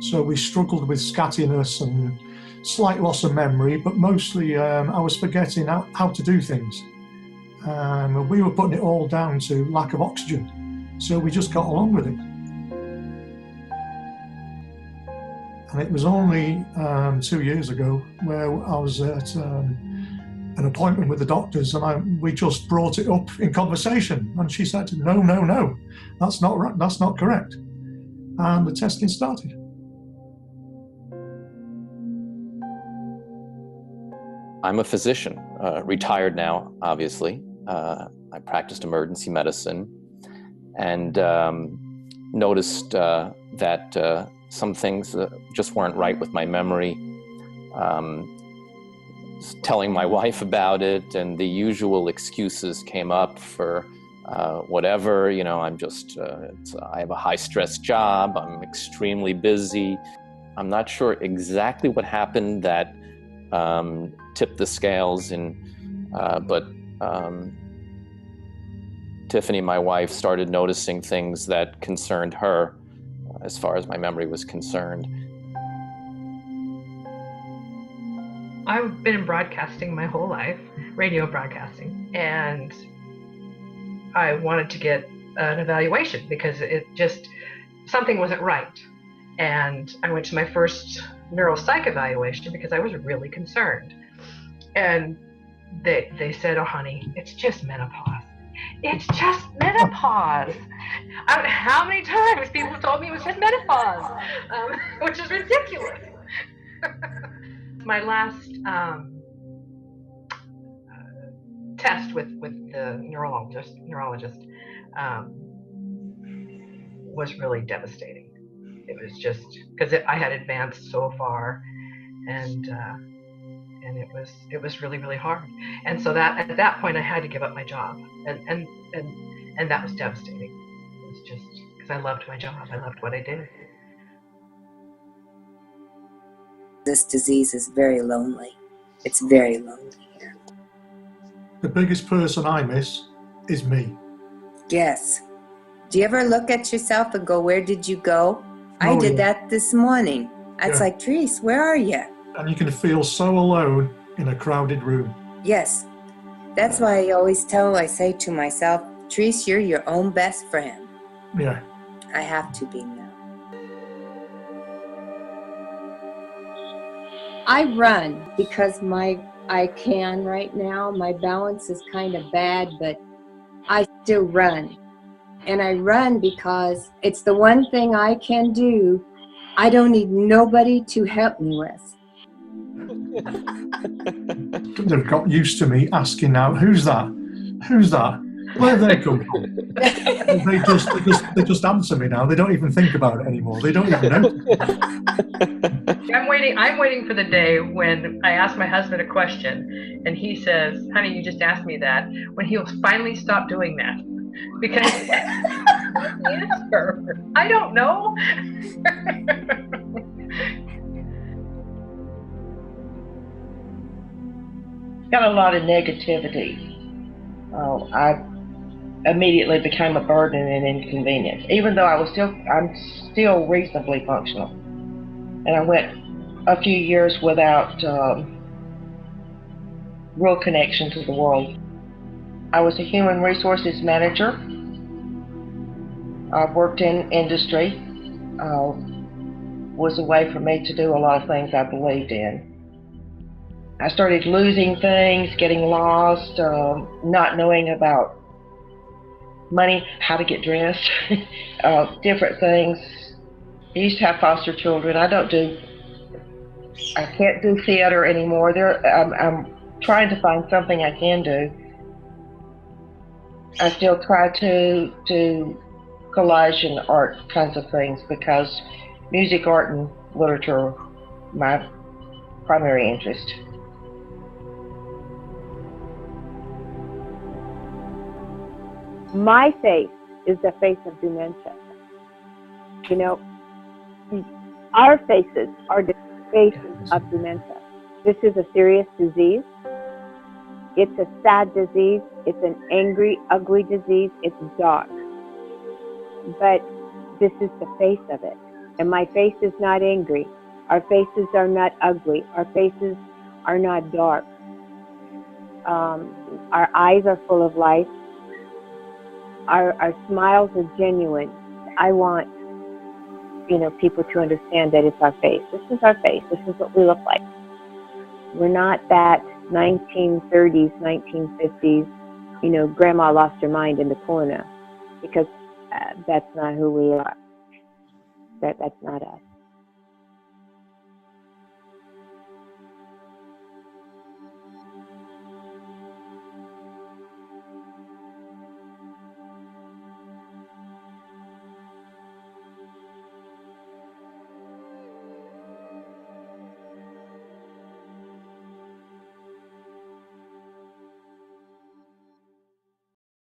So we struggled with scattiness and slight loss of memory, but mostly I was forgetting how to do things. We were putting it all down to lack of oxygen. So we just got along with it. And it was only 2 years ago where I was at an appointment with the doctors, and we just brought it up in conversation. And she said, no, that's not right, that's not correct. And the testing started. I'm a physician, retired now, obviously. I practiced emergency medicine and noticed that some things just weren't right with my memory. Telling my wife about it, and the usual excuses came up for whatever, I have a high-stress job, I'm extremely busy. I'm not sure exactly what happened that tipped the scales, but Tiffany, my wife, started noticing things that concerned her as far as my memory was concerned. I've been in broadcasting my whole life, radio broadcasting, and I wanted to get an evaluation because something wasn't right. And I went to my first neuropsych evaluation because I was really concerned. And they said, "Oh, honey, it's just menopause. It's just menopause." I don't know how many times people told me it was just menopause, which is ridiculous. My last test with the neurologist was really devastating. It was just because I had advanced so far, and it was really, really hard. And so that at that point I had to give up my job, and that was devastating. It was just because I loved my job, I loved what I did. This disease is very lonely. It's very lonely here. The biggest person I miss is me. Yes. Do you ever look at yourself and go, where did you go? I did that this morning. It's like, Therese, where are you? And you can feel so alone in a crowded room. Yes. That's why I say to myself, Therese, you're your own best friend. Yeah. I have to be now. I run because I can right now. My balance is kind of bad, but I still run. And I run because it's the one thing I can do. I don't need nobody to help me with. They've got used to me asking now, who's that? Who's that? Where have they come from? they just answer me now. They don't even think about it anymore. They don't even know. I'm waiting for the day when I ask my husband a question and he says, "Honey, you just asked me that," when he'll finally stop doing that. Because answer. I don't know. Got a lot of negativity. I immediately became a burden and inconvenience, even though I'm still reasonably functional. And I went a few years without real connection to the world. I was a human resources manager. I worked in industry. Was a way for me to do a lot of things I believed in. I started losing things, getting lost, not knowing about money, how to get dressed, different things. I used to have foster children. I can't do theater anymore. I'm trying to find something I can do. I still try to do collage and art kinds of things because music, art, and literature are my primary interest. My face is the face of dementia. You know, our faces are the faces of dementia. This is a serious disease. It's a sad disease. It's an angry, ugly disease. It's dark. But this is the face of it. And my face is not angry. Our faces are not ugly. Our faces are not dark. Our eyes are full of life. Our smiles are genuine. I want, people to understand that it's our face. This is our face. This is what we look like. We're not that 1930s, 1950s, grandma lost her mind in the corner, because that's not who we are. That's not us.